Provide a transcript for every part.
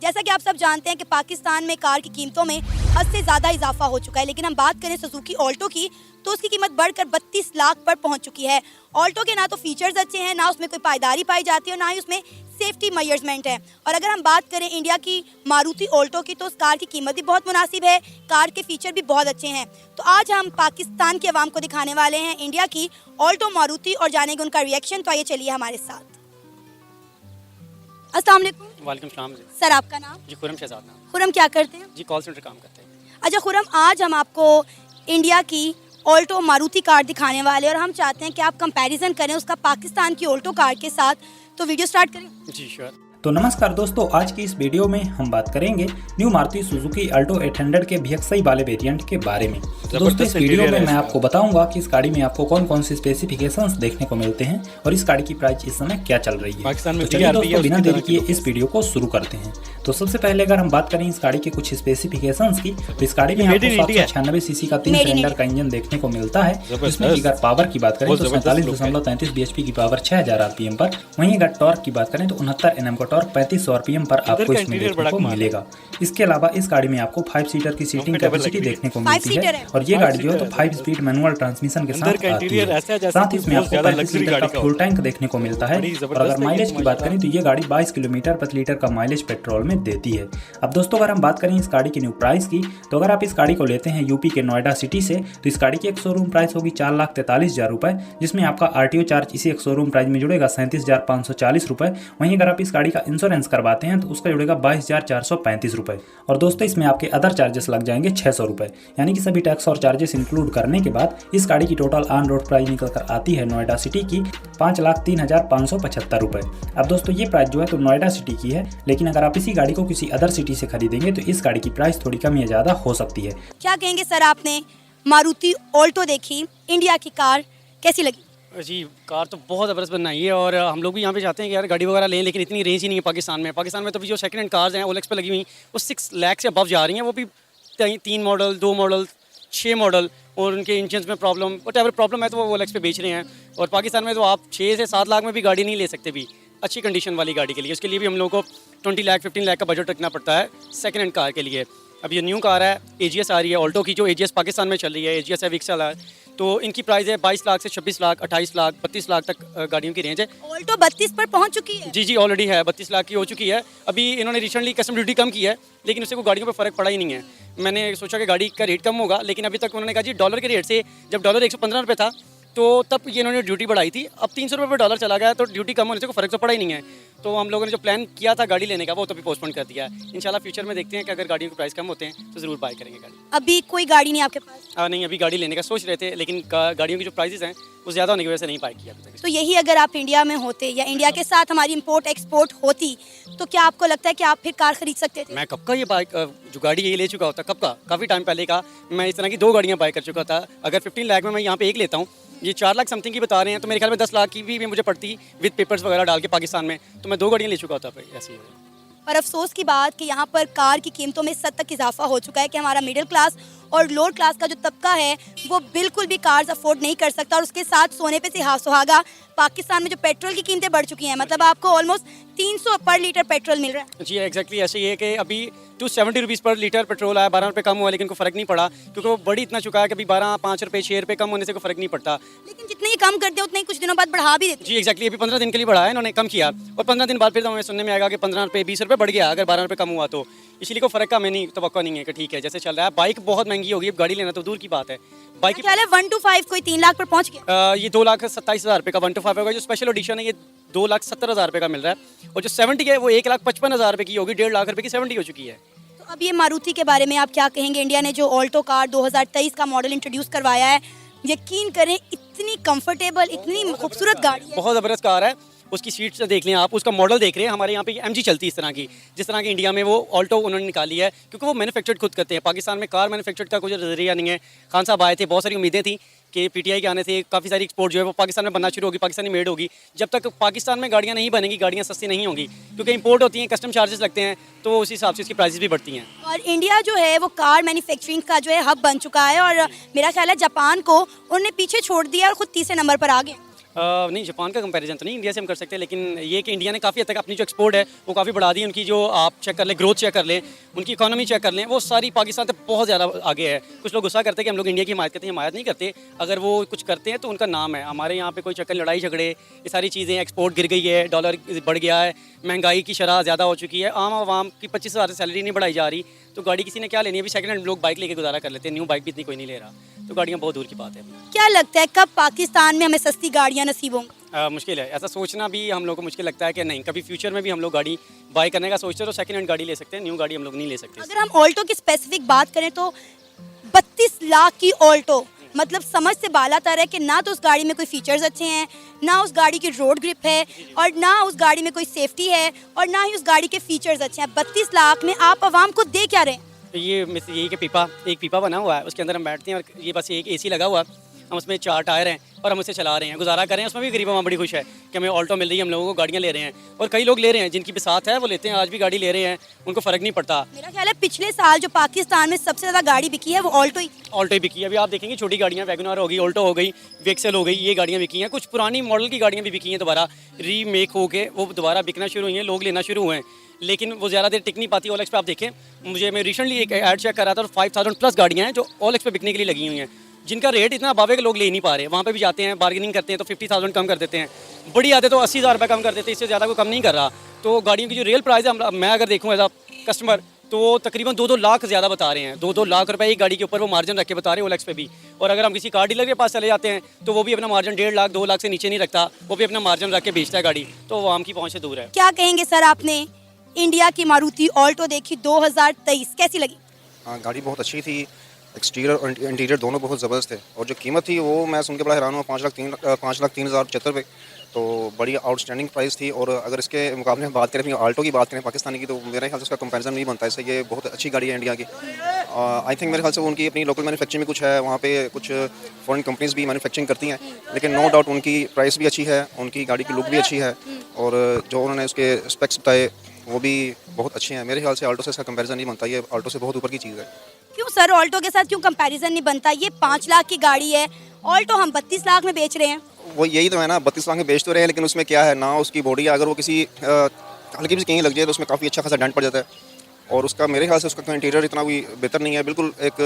जैसा कि आप सब जानते हैं कि पाकिस्तान में कार की कीमतों में हद से ज़्यादा इजाफा हो चुका है, लेकिन हम बात करें सुजुकी ऑल्टो की तो उसकी कीमत बढ़कर 32 लाख पर पहुंच चुकी है। ऑल्टो के ना तो फीचर्स अच्छे हैं, ना उसमें कोई पायदारी पाई जाती है और ना ही उसमें सेफ्टी मेजरमेंट है। और अगर हम बात करें इंडिया की मारुति ऑल्टो की तो उस कार की कीमत भी बहुत मुनासिब है, कार के फीचर भी बहुत अच्छे हैं। तो आज हम पाकिस्तान की आवाम को दिखाने वाले हैं इंडिया की ऑल्टो मारुति और जानेंगे उनका रिएक्शन। तो आइए चलिए हमारे साथ। अस्सलाम वालेकुम। वालेकुम सलाम जी। सर आपका नाम? जी खुरम शहजाद नाम। खुरम क्या करते हैं? जी कॉल सेंटर काम करते हैं। अच्छा खुरम, आज हम आपको इंडिया की ऑल्टो मारुति कार दिखाने वाले और हम चाहते हैं कि आप कंपैरिजन करें उसका पाकिस्तान की ऑल्टो कार के साथ। तो वीडियो स्टार्ट करें। जी श्योर। तो नमस्कार दोस्तों, आज की इस वीडियो में हम बात करेंगे न्यू मारुति सुजुकी अल्टो 800 के VXI वाले वेरिएंट के बारे में। तो दोस्तों इस वीडियो में मैं आपको बताऊंगा कि इस गाड़ी में आपको कौन कौन से स्पेसिफिकेशंस देखने को मिलते हैं और इस गाड़ी की प्राइस इस समय क्या चल रही है। पाकिस्तान में तो चलिए दोस्तों बिना देरी किए इस वीडियो को शुरू करते हैं। तो सबसे पहले अगर हम बात करें इस गाड़ी के कुछ स्पेसिफिकेशंस की तो इस गाड़ी में आपको 796 सीसी का 3 सिलेंडर का इंजन देखने को मिलता है, जिसमें अगर पावर की बात करें तो 47.33 bhp की पावर 6000 rpm पर। वहीं अगर टॉर्क की बात करें तो 69 Nm का टॉर्क 3500 rpm पर आपको इसमें देखने को मिलेगा। इसके अलावा इस गाड़ी में आपको 5 सीटर की सीटिंग कैपेसिटी देखने को मिलती है और ये गाड़ी जो है तो 5 स्पीड मैनुअल ट्रांसमिशन के साथ आती है। साथ ही इसमें आपको 35 लीटर का फ्यूल टैंक देखने को मिलता है और अगर माइलेज की बात करें तो ये गाड़ी 22 किलोमीटर प्रति लीटर का माइलेज पेट्रोल में देती है। अब दोस्तों अगर हम बात करें इस गाड़ी की न्यू प्राइस की तो अगर आप इस गाड़ी को लेते हैं यूपी के नोएडा सिटी से तो इस गाड़ी की एक शोरूम प्राइस होगी 4,43,000 रुपए, जिसमें आपका RTO चार्ज इसी एक शोरूम प्राइस में जुड़ेगा 37,540 रुपए। वहीं अगर आप इस गाड़ी का इंश्योरेंस करवाते हैं तो उसका जुड़ेगा 22,435 रुपए और दोस्तों इसमें आपके अदर चार्जेस लग जाएंगे 600 रुपए। यानी कि सभी टैक्स और चार्जेस इंक्लूड करने के बाद इस गाड़ी की टोटल ऑन रोड प्राइस निकल कर आती है नोएडा सिटी की 5,03,575 रुपए। अब दोस्तों ये प्राइस जो है तो नोएडा सिटी की है, लेकिन अगर आप इसी गाड़ी को किसी अदर सिटी से खरीदेंगे तो इस गाड़ी की प्राइस थोड़ी कम या ज्यादा हो सकती है। क्या कहेंगे सर, आपने मारुति ऑल्टो देखी, इंडिया की कार कैसी लगी? जी कार तो बहुत ज़बरदस्त बनाई है और हम लोग भी यहाँ पे चाहते हैं कि यार गाड़ी वगैरह लें, लेकिन इतनी रेंज ही नहीं है पाकिस्तान में। पाकिस्तान में तो भी जो सेकंड हैंड कार्स हैं ओलेक्स पे लगी हुई वो 6 लाख से अबव जा रही हैं, वो भी 3 मॉडल 2 मॉडल 6 मॉडल और उनके इंजन में प्रॉब्लम वट प्रॉब्लम है तो वो ओलेक्स पे बेच रहे हैं। और पाकिस्तान में तो आप 6 से 7 लाख में भी गाड़ी नहीं ले सकते भी अच्छी कंडीशन वाली गाड़ी के लिए। उसके लिए भी हम लोग को 20 लाख 15 लाख का बजट रखना पड़ता है सेकंड हैंड कार के लिए। अब ये न्यू कार है AGS आ रही है ऑल्टो की, जो AGS पाकिस्तान में चल रही है, AGS है VXI है, तो इनकी प्राइस है 22 लाख से 26 लाख 28 लाख 32 लाख तक गाड़ियों की रेंज है। ऑल्टो 32 पर पहुंच चुकी है? जी ऑलरेडी है 32 लाख की हो चुकी है। अभी इन्होंने रिसेंटली कस्टम ड्यूटी कम की है, लेकिन उससे कोई गाड़ियों पर फ़र्क पड़ा ही नहीं है। मैंने सोचा कि गाड़ी का रेट कम होगा, लेकिन अभी तक उन्होंने कहा जी डॉलर के रेट से, जब डॉलर 115 रुपये था तो तब ये इन्होंने ड्यूटी बढ़ाई थी, अब 300 रुपये पर डॉलर चला गया, तो ड्यूटी कम होने से कोई फ़र्क तो पड़ा ही नहीं है। तो हम लोगों ने जो प्लान किया था गाड़ी लेने का वो तो भी पोस्टपोन कर दिया है। इंशाल्लाह फ्यूचर में देखते हैं कि अगर गाड़ियों के प्राइस कम होते हैं तो ज़रूर बाय करेंगे गाड़ी। अभी कोई गाड़ी नहीं आपके पास? नहीं, अभी गाड़ी लेने का सोच रहे थे, लेकिन गाड़ियों की जो प्राइसेस हैं वो ज़्यादा होने की वजह से नहीं बाय किया अभी तक। तो यही अगर आप इंडिया में होते या इंडिया के साथ हमारी इंपोर्ट एक्सपोर्ट होती तो क्या आपको लगता है कि आप फिर कार खरीद सकते थे? मैं कब का ये बाइक जो गाड़ी ये ले चुका होता, कब का, काफ़ी टाइम पहले का मैं इस तरह की 2 गाड़ियाँ बाय कर चुका था। अगर 15 लाख में मैं यहाँ पे एक लेता हूँ, ये 4 लाख समथिंग की बता रहे हैं, तो मेरे ख्याल में 10 लाख की भी मुझे पड़ती विद पेपर्स वगैरह डाल के पाकिस्तान में, तो मैं 2 गाड़ियाँ ले चुका होता ऐसी है। पर अफसोस की बात कि यहाँ पर कार की कीमतों में इस हद तक इजाफा हो चुका है कि हमारा मिडिल क्लास और लोअर क्लास का जो तबका है वो बिल्कुल भी कार्स अफोर्ड नहीं कर सकता। और उसके साथ सोने पे सुहागा पाकिस्तान में जो पेट्रोल की कीमतें बढ़ चुकी हैं, मतलब आपको ऑलमोस्ट 300 पर लीटर पेट्रोल मिल रहा है। जी एग्जैक्टली ऐसे ही है कि अभी 270 रुपीज़ पर लीटर पेट्रोल आया, 12 रुपये कम हुआ, लेकिन कोई फ़र्क नहीं पड़ा क्योंकि वो बढ़ी इतना चुका है कि अभी 12 5 रुपये 6 रुपये कम होने से कोई फ़र्क नहीं पड़ता। लेकिन जितने ही कम करते हैं उतने ही कुछ दिनों बाद बढ़ा भी देते हैं। जी एग्जैक्टली, अभी 15 दिन के लिए बढ़ाया इन्होंने, कम किया और 15 दिन बाद फिर तो हमें सुनने में आएगा कि 15 रुपये 20 रुपये बढ़ गया अगर 12 रुपये कम हुआ तो। इसलिए कोई फ़र्क का हमें नहीं तवक्को नहीं है कि ठीक है जैसे चल रहा है। बाइक बहुत महंगी होगी, अब गाड़ी लेना तो दूर की बात है। बाइक ख्याल है 1 to 5 कोई 3 लाख पर पहुँच गया। ये 2,27,000 रुपये का 1 to 5 होगा। जो स्पेशल एडिशन है ये 2,70,000 रुपये का मिल रहा है और जो 70 है वो 1,55,000 रुपये की होगी, 1.5 लाख रुपये की 70 हो चुकी है। तो अब ये मारुति के बारे में आप क्या कहेंगे? इंडिया ने जो ऑल्टो कार 2023 का मॉडल इंट्रोड्यूस करवाया है, यकीन करें इतनी कंफर्टेबल इतनी खूबसूरत गाड़ी है, बहुत ज़बरदस्त कार है। उसकी सीट्स देख लें आप, उसका मॉडल देख रहे हैं। हमारे यहाँ पे MG चलती है इस तरह की, जिस तरह की इंडिया में वो ऑल्टो उन्होंने निकाली है, क्योंकि वो मैन्युफैक्चर्ड खुद करते हैं। पाकिस्तान में कार मैन्युफैक्चर्ड का कुछ नजरिया नहीं है। खान साहब आए थे, बहुत सारी उम्मीदें थी कि PTI के आने से काफ़ी सारी एक्सपोर्ट जो है वो पाकिस्तान में बनना शुरू होगी, पाकिस्तानी मेड होगी। जब तक पाकिस्तान में गाड़ियाँ नहीं बनेंगी, गाड़ियाँ सस्ती नहीं होंगी, क्योंकि इंपोर्ट होती हैं, कस्टम चार्जेस लगते हैं, तो उस हिसाब से इसकी प्राइसेस भी बढ़ती हैं। और इंडिया जो है वो कार मैन्युफैक्चरिंग का जो है हब बन चुका है और मेरा ख्याल है जापान को उन्होंने पीछे छोड़ दिया और खुद तीसरे नंबर पर आ गए। नहीं, जापान का कंपैरिजन तो नहीं इंडिया से हम कर सकते, लेकिन ये कि इंडिया ने काफ़ी हद तक अपनी जो एक्सपोर्ट है वो काफ़ी बढ़ा दी है। उनकी जो आप चेक कर लें, ग्रोथ चेक कर लें, उनकी इकोनॉमी चेक कर लें, वो सारी पाकिस्तान से बहुत ज़्यादा आगे है। कुछ लोग गुस्सा करते हैं कि हम लोग इंडिया की हिमायत करते हैं, हिमायत नहीं करते। अगर वो कुछ करते हैं तो उनका नाम है। हमारे यहाँ पे कोई चक्कर लड़ाई झगड़े, ये सारी चीज़ें, एक्सपोर्ट गिर गई है, डॉलर बढ़ गया है, महंगाई की शरह ज़्यादा हो चुकी है, आम आवाम की 25,000 से सैलरी नहीं बढ़ाई जा रही, तो गाड़ी किसी ने क्या लेनी है। अभी सेकंड हैंड लोग बाइक लेके गुजारा कर लेते हैं, न्यू बाइक भी इतनी कोई नहीं ले रहा, तो गाड़ियाँ बहुत दूर की बात है। क्या लगता है कब पाकिस्तान में हमें सस्ती गाड़ियाँ नसीब होंगी? मुश्किल है, ऐसा सोचना भी हम लोग को मुश्किल लगता है कि नहीं, कभी फ्यूचर में भी हम लोग गाड़ी बाय करने का सोचते हैं तो सेकंड हैंड गाड़ी ले सकते हैं, न्यू गाड़ी हम लोग नहीं ले सकते। अगर हम ऑल्टो की स्पेसिफिक बात करें तो 32 लाख की ऑल्टो, मतलब समझ से बाला तर है कि ना तो उस गाड़ी में कोई फीचर्स अच्छे हैं, ना उस गाड़ी की रोड ग्रिप है, और ना उस गाड़ी में कोई सेफ्टी है, और ना ही उस गाड़ी के फीचर्स अच्छे हैं। 32 लाख में आप आवाम को दे क्या रहे हैं? तो ये यही कि एक पीपा बना हुआ है, उसके अंदर हम बैठते हैं और ये बस एक एसी लगा हुआ है, हम उसमें 4 टायर हैं और हम उसे चला रहे हैं, गुजारा कर रहे हैं। उसमें भी गरीब आवाम बड़ी खुश है कि हमें ऑल्टो मिल रही है, हम लोगों को गाड़ियाँ ले रहे हैं, और कई लोग ले रहे हैं जिनकी बिसात है वो लेते हैं, आज भी गाड़ी ले रहे हैं, उनको फ़र्क नहीं पड़ता। मेरा ख्याल है पिछले साल जो पाकिस्तान में सबसे ज़्यादा गाड़ी बिकी है वो ऑल्टो ही बिकी है। अभी आप देखेंगे छोटी गाड़ियाँ, वैगनआर हो गई, ऑल्टो हो गई, वेक्सेल हो गई, ये गाड़ियाँ बिकी हैं। कुछ पुरानी मॉडल की गाड़ियाँ भी बिकी हैं, दोबारा रीमेक हो के वो दोबारा बिकना शुरू हुई हैं, लोग लेना शुरू हुए हैं, लेकिन वो ज़्यादा देर टिक नहीं पाती। ओलेक्स पे आप देखें, मैं रिसेंटली एक ऐड चेक कर रहा था और 5,000 प्लस गाड़ियाँ हैं जो ओलेक्स पे बिकने के लिए लगी हुई हैं, जिनका रेट इतना अबाव है कि लोग ले नहीं पा रहे। वहाँ पे भी जाते हैं, बार्गेनिंग करते हैं तो 50,000 कम कर देते हैं, बड़ी आते तो 80,000 रुपये कम कर देते हैं, इससे ज़्यादा कोई कम नहीं कर रहा। तो गाड़ियों की जो रियल प्राइस है, मैं अगर देखूँ एज अ कस्टमर, तो वो तकरीबन 2-2 लाख ज़्यादा बता रहे हैं। 2-2 लाख रुपए एक गाड़ी के ऊपर वो मार्जिन रख के बता रहे हैं ओलेक्स पे भी। और अगर हम किसी कार डीलर के पास चले जाते हैं तो वो भी अपना मार्जिन 1.5 लाख 2 लाख से नीचे नहीं रखता, वो भी अपना मार्जिन रख के बेचता है गाड़ी, तो वो आम की पहुँच से दूर है। क्या कहेंगे सर, आपने इंडिया की मारुति ऑल्टो देखी 2023, कैसी लगी? हाँ, गाड़ी बहुत अच्छी थी, एक्सटीरियर और इंटीरियर दोनों बहुत ज़बरदस्त थे, और जो कीमत थी वो मैं सुन के बड़ा हैरान हुआ, 5,03,075 रुपये, तो बड़ी आउटस्टैंडिंग प्राइस थी। और अगर इसके मुकाबले में बात करें, ऑल्टो की बात करें पाकिस्तानी की, तो मेरे ख्याल से उसका कंपैरिजन नहीं बनता। इससे ये बहुत अच्छी गाड़ी है इंडिया की। आई थिंक मेरे ख्याल से वो उनकी अपनी लोकल मैन्युफैक्चरिंग में कुछ है, वहाँ पे कुछ फॉरेन कंपनीज भी मैन्युफैक्चरिंग करती हैं, लेकिन नो डाउट उनकी प्राइस भी अच्छी है, उनकी गाड़ी की लुक भी अच्छी है, और जो उन्होंने उसके स्पेक्स बताए वो भी बहुत अच्छे हैं। मेरे ख्याल से ऑल्टो से इसका कंपैरिजन नहीं बनता, ये ऑल्टो से बहुत ऊपर की चीज़ है। क्यों सर, ऑल्टो के साथ क्यों कंपैरिजन नहीं बनता? ये 5 लाख की गाड़ी है, ऑल्टो हम 32 लाख में बेच रहे हैं। वो यही तो है ना, 32 लाख में बेच तो रहे हैं, लेकिन उसमें क्या है ना, उसकी बॉडी है, अगर वो किसी हल्की भी कहीं लग जाए तो उसमें काफ़ी अच्छा खासा डेंट पड़ जाता है, और उसका मेरे ख्याल से उसका इंटीरियर इतना कोई बेहतर नहीं है, बिल्कुल एक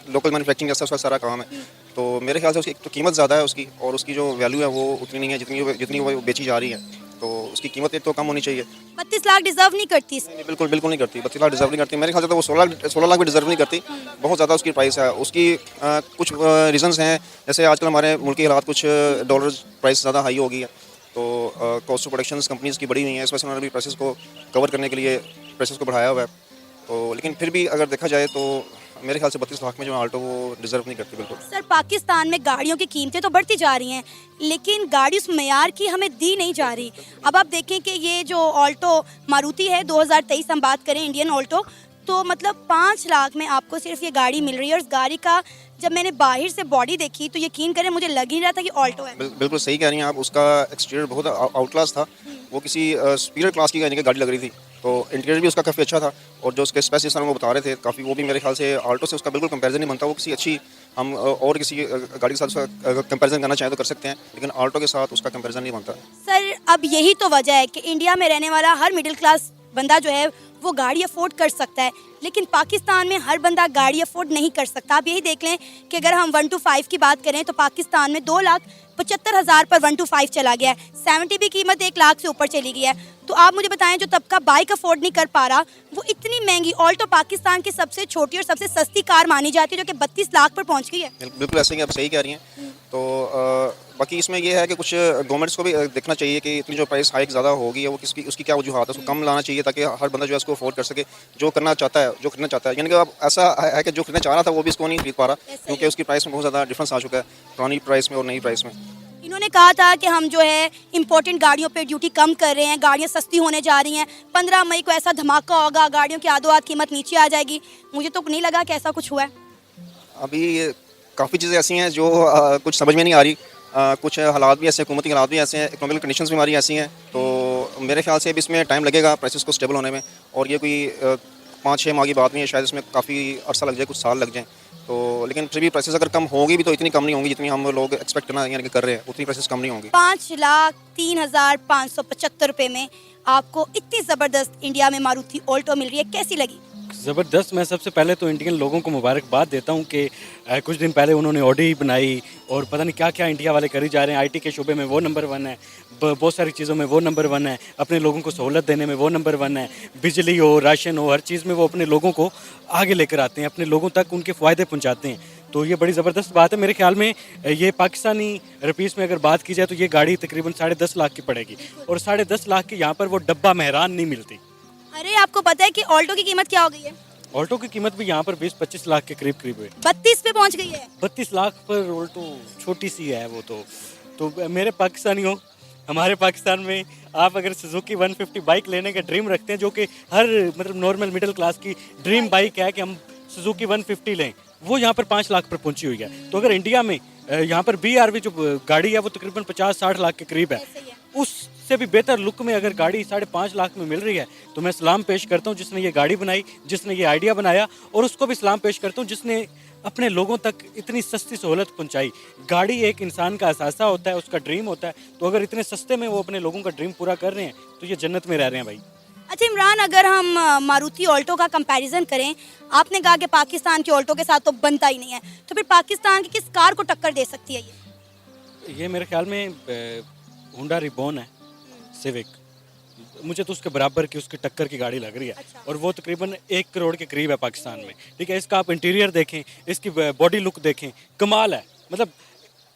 लोकल मैन्युफैक्चरिंग जैसा उसका सारा काम है। तो मेरे ख्याल से उसकी एक तो कीमत ज़्यादा है उसकी, और उसकी जो वैल्यू है वो उतनी नहीं है जितनी वो बेची जा रही है, तो उसकी कीमत एक तो कम होनी चाहिए। 32 लाख डिजर्व नहीं करती? नहीं, बिल्कुल नहीं करती, 32 लाख डिजर्व नहीं करती। मेरे ख्याल से तो वो 16 लाख भी डिजर्व नहीं करती, बहुत ज़्यादा उसकी प्राइस है। उसकी कुछ रीजंस हैं, जैसे आजकल हमारे मुल्क के हालात, कुछ डॉलर प्राइस ज़्यादा हाई हो गई है, तो कॉस्ट ऑफ प्रोडक्शन कंपनीज़ की बढ़ी हुई हैं, इस वजह से उन्होंने भी प्राइसेस को कवर करने के लिए प्राइसेस को बढ़ाया हुआ है। तो लेकिन फिर भी अगर देखा जाए तो मेरे ख्याल से 32 लाख में जो ऑल्टो वो डिजर्व नहीं करती बिल्कुल। सर, पाकिस्तान में गाड़ियों की कीमतें तो बढ़ती जा रही हैं, लेकिन गाड़ी उस मेयार की हमें दी नहीं जा रही। अब आप देखें कि ये जो ऑल्टो मारुति है 2023 हम बात करें इंडियन ऑल्टो, तो मतलब 5 लाख में आपको सिर्फ ये गाड़ी मिल रही है, और उस गाड़ी का जब मैंने बाहर से बॉडी देखी तो यकीन करें मुझे लग ही रहा था कि ऑल्टो है। बिल्कुल सही कह रही हैं आप, उसका एक्सटीरियर बहुत आउट क्लास था, वो किसी सुपीरियर क्लास की गाड़ी लग रही थी, तो इंटीरियर भी उसका काफ़ी अच्छा था, और जो उसके स्पेसिस वो बता रहे थे काफ़ी, वो भी मेरे ख्याल से ऑल्टो से उसका बिल्कुल कंपैरिजन नहीं बनता। वो किसी अच्छी हम और किसी गाड़ी के साथ उसका कंपैरिजन करना चाहें तो कर सकते हैं, लेकिन ऑल्टो के साथ उसका कंपैरिजन नहीं बनता। सर, अब यही तो वजह है कि इंडिया में रहने वाला हर मिडिल क्लास बंदा जो है वो गाड़ी अफोर्ड कर सकता है, लेकिन पाकिस्तान में हर बंदा गाड़ी अफोर्ड नहीं कर सकता। आप यही देख लें कि अगर हम 1 to 5 की बात करें तो पाकिस्तान में 2,75,000 पर 1 to 5 चला गया है, 70 भी कीमत 1 लाख से ऊपर चली गई है। तो आप मुझे बताएं, जो तबका बाइक अफोर्ड नहीं कर पा रहा, वो इतनी महंगी ऑल्टो पाकिस्तान की सबसे छोटी और सबसे सस्ती कार मानी जाती है, जो कि 32 लाख पर पहुंच गई है। बिल्कुल ऐसे ही आप सही कह रही हैं। तो बाकी इसमें यह है कि कुछ गवर्नमेंट्स को भी देखना चाहिए कि इतनी जो प्राइस हाइक ज़्यादा होगी है वो उसकी क्या वजूहत है, उसको कम लाना चाहिए ताकि हर बंदा जो है उसको अफोर्ड कर सके, जो खरीदना चाहता है। यानी कि अब ऐसा है कि जो खरीदना चाह रहा था वो भी इसको नहीं खरीद पा रहा, क्योंकि उसकी प्राइस में बहुत ज़्यादा डिफरेंस आ चुका है पुरानी प्राइस में और नई प्राइस में। इन्होंने कहा था कि हम जो है इम्पोर्टेंट गाड़ियों पे ड्यूटी कम कर रहे हैं, गाड़ियाँ सस्ती होने जा रही हैं, 15 मई को ऐसा धमाका होगा, गाड़ियों की आधो-आध कीमत नीचे आ जाएगी। मुझे तो नहीं लगा कि ऐसा कुछ हुआ है। अभी काफ़ी चीज़ें ऐसी हैं जो कुछ समझ में नहीं आ रही, कुछ हालात भी ऐसे, हुकूमती हालात भी ऐसे हैं, इकोनॉमिकल कंडीशंस भी हमारी ऐसी हैं, तो मेरे ख्याल से अब इसमें टाइम लगेगा प्राइसेस को स्टेबल होने में, और ये कोई 5-6 माह की बात नहीं है, शायद इसमें काफ़ी अर्सा लग जाए, कुछ साल लग जाएँ। तो लेकिन फिर भी प्राइसेस अगर कम होगी भी तो इतनी कम नहीं होंगी जितनी हम लोग एक्सपेक्ट करना यानी कि कर रहे हैं, उतनी प्राइसेस कम नहीं होंगी। 5,03,575 रुपए में आपको इतनी ज़बरदस्त इंडिया में मारुति ऑल्टो मिल रही है, कैसी लगी? ज़बरदस्त। मैं सबसे पहले तो इंडियन लोगों को मुबारकबाद देता हूँ कि कुछ दिन पहले उन्होंने ऑडी बनाई और पता नहीं क्या क्या इंडिया वाले करी जा रहे हैं। आईटी के शोबे में वो नंबर 1 है, बहुत सारी चीज़ों में वो नंबर 1 है, अपने लोगों को सहूलत देने में वो नंबर 1 है, बिजली हो, राशन हो, हर चीज़ में वो अपने लोगों को आगे लेकर आते हैं, अपने लोगों तक उनके फ़ायदे पहुँचाते हैं। तो ये बड़ी ज़बरदस्त बात है। मेरे ख्याल में ये पाकिस्तानी रुपीस में अगर बात की जाए तो ये गाड़ी तकरीबन 10.5 लाख की पड़ेगी और 10.5 लाख की यहाँ पर वो डब्बा मेहरान नहीं मिलती। अरे आपको पता है कि ऑल्टो की कीमत क्या हो गई है? ऑल्टो की कीमत भी यहाँ पर 20-25 लाख के करीब है। 32 पे पहुंच गई है। 32 लाख पर ऑल्टो छोटी सी है वो तो मेरे पाकिस्तानियों, हमारे पाकिस्तान में आप अगर सुजुकी 150 बाइक लेने का ड्रीम रखते हैं, जो कि हर मतलब नॉर्मल मिडिल क्लास की ड्रीम बाइक है कि हम सुजुकी 150 लें, वो यहाँ पर 5 लाख पर पहुंची हुई है। तो अगर इंडिया में यहाँ पर BRV जो गाड़ी है वो तकरीबन 50-60 लाख के करीब है, उससे भी बेहतर लुक में अगर गाड़ी 5.5 लाख में मिल रही है तो मैं सलाम पेश करता हूँ जिसने ये गाड़ी बनाई, जिसने ये आइडिया बनाया, और उसको भी सलाम पेश करता हूँ जिसने अपने लोगों तक इतनी सस्ती सहूलत पहुंचाई। गाड़ी एक इंसान का असासा होता है, उसका ड्रीम होता है, तो अगर इतने सस्ते में वो अपने लोगों का ड्रीम पूरा कर रहे हैं तो ये जन्नत में रह रहे हैं भाई। अच्छा इमरान, अगर हम मारुति ऑल्टो का कंपैरिजन करें, आपने कहा कि पाकिस्तान की ऑल्टो के साथ तो बनता ही नहीं है, तो फिर पाकिस्तान की किस कार को टक्कर दे सकती है ये मेरे ख्याल में होंडा रिबॉन है, सिविक, मुझे तो उसके बराबर की, उसकी टक्कर की गाड़ी लग रही है। अच्छा। और वो तकरीबन 1 करोड़ के करीब है पाकिस्तान में। ठीक है, इसका आप इंटीरियर देखें, इसकी बॉडी लुक देखें, कमाल है। मतलब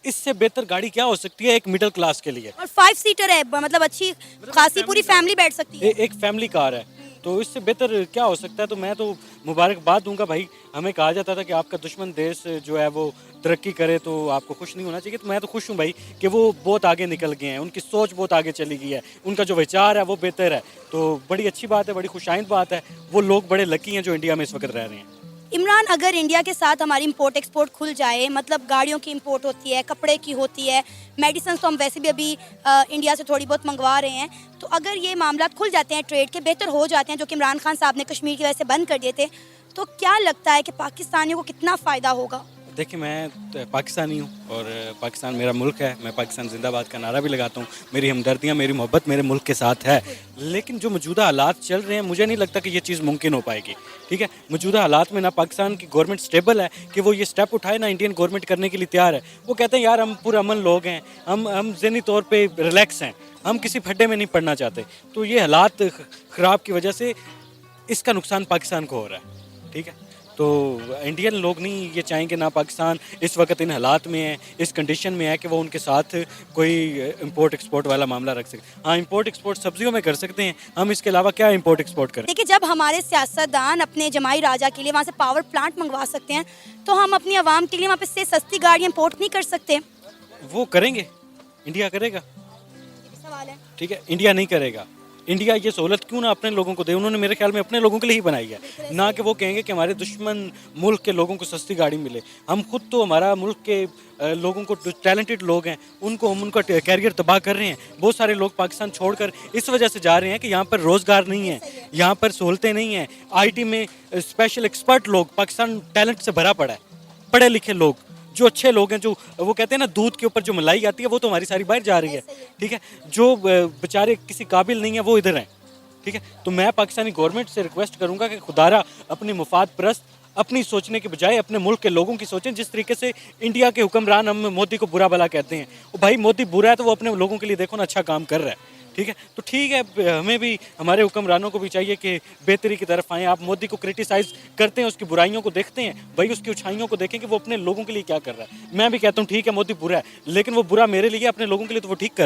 इससे बेहतर गाड़ी क्या हो सकती है एक मिडिल क्लास के लिए। और 5 सीटर है, मतलब अच्छी खासी पूरी फैमिली बैठ सकती है। एक फैमिली कार है, तो इससे बेहतर क्या हो सकता है। तो मैं तो मुबारकबाद दूंगा भाई। हमें कहा जाता था कि आपका दुश्मन देश जो है वो तरक्की करे तो आपको खुश नहीं होना चाहिए। तो मैं तो खुश हूँ भाई कि वो बहुत आगे निकल गए हैं, उनकी सोच बहुत आगे चली गई है, उनका जो विचार है वो बेहतर है। तो बड़ी अच्छी बात है, बड़ी खुशाइंद बात है। वो लोग बड़े लकी हैं जो इंडिया में इस वक्त रह रहे हैं। इमरान, अगर इंडिया के साथ हमारी इंपोर्ट एक्सपोर्ट खुल जाए, मतलब गाड़ियों की इंपोर्ट होती है, कपड़े की होती है, मेडिसिन तो हम वैसे भी अभी इंडिया से थोड़ी बहुत मंगवा रहे हैं, तो अगर ये मामला खुल जाते हैं, ट्रेड के बेहतर हो जाते हैं, जो कि इमरान खान साहब ने कश्मीर की वजह से बंद कर दिए थे, तो क्या लगता है कि पाकिस्तानियों को कितना फ़ायदा होगा? देखिए, मैं पाकिस्तानी हूँ और पाकिस्तान मेरा मुल्क है। मैं पाकिस्तान जिंदाबाद का नारा भी लगाता हूँ। मेरी हमदर्दियाँ, मेरी मोहब्बत मेरे मुल्क के साथ है। लेकिन जो मौजूदा हालात चल रहे हैं, मुझे नहीं लगता कि ये चीज़ मुमकिन हो पाएगी। ठीक है, मौजूदा हालात में ना पाकिस्तान की गवर्नमेंट स्टेबल है कि वो ये स्टेप उठाए, ना इंडियन गवर्नमेंट करने के लिए तैयार है। वो कहते हैं यार हम पुरअमन लोग हैं, हम ज़हनी तौर पर रिलैक्स हैं, हम किसी फड्डे में नहीं पड़ना चाहते। तो ये हालात ख़राब की वजह से इसका नुकसान पाकिस्तान को हो रहा है। ठीक है, तो इंडियन लोग नहीं ये चाहेंगे, ना पाकिस्तान इस वक्त इन हालात में है, इस कंडीशन में है कि वो उनके साथ कोई इंपोर्ट एक्सपोर्ट वाला मामला रख सके। हाँ, इंपोर्ट एक्सपोर्ट सब्जियों में कर सकते हैं हम, इसके अलावा क्या इंपोर्ट एक्सपोर्ट करें। देखिए, जब हमारे सियासतदान अपने जमाई राजा के लिए वहाँ से पावर प्लांट मंगवा सकते हैं, तो हम अपनी आवाम के लिए वहाँ पे से सस्ती गाड़ियाँ इंपोर्ट नहीं कर सकते? वो करेंगे, इंडिया करेगा। सवाल है। ठीक है, इंडिया नहीं करेगा। इंडिया ये सहूलत क्यों ना अपने लोगों को दे। उन्होंने मेरे ख्याल में अपने लोगों के लिए ही बनाई है, ना कि वो कहेंगे कि हमारे दुश्मन मुल्क के लोगों को सस्ती गाड़ी मिले। हम खुद तो हमारा मुल्क के लोगों को, टैलेंटेड लोग हैं, हम उनका कैरियर तबाह कर रहे हैं। बहुत सारे लोग पाकिस्तान छोड़कर इस वजह से जा रहे हैं कि यहाँ पर रोज़गार नहीं है, यहाँ पर सहूलतें नहीं हैं। IT में स्पेशल एक्सपर्ट लोग, पाकिस्तान टैलेंट से भरा पड़ा है, पढ़े लिखे लोग, जो अच्छे लोग हैं, जो वो कहते हैं ना दूध के ऊपर जो मलाई आती है वो तो हमारी सारी बाहर जा रही है। ठीक है, जो बेचारे किसी काबिल नहीं है वो इधर हैं। ठीक है, तो मैं पाकिस्तानी गवर्नमेंट से रिक्वेस्ट करूंगा कि खुदारा अपनी मुफाद परस्त अपनी सोचने के बजाय अपने मुल्क के लोगों की सोचें। जिस तरीके से इंडिया के हुक्मरान हम मोदी को बुरा भला कहते हैं, वो भाई मोदी बुरा है तो वो अपने लोगों के लिए देखो ना अच्छा काम कर रहा है। ठीक है, तो ठीक है, हमें भी हमारे हुक्मरानों को भी चाहिए कि बेहतरी की तरफ आएँ। आप मोदी को क्रिटिसाइज़ करते हैं, उसकी बुराइयों को देखते हैं, भाई उसकी अच्छाइयों को देखें कि वो अपने लोगों के लिए क्या कर रहा है। मैं भी कहता हूँ ठीक है मोदी बुरा है, लेकिन वो बुरा मेरे लिए, अपने लोगों के लिए तो वो ठीक कर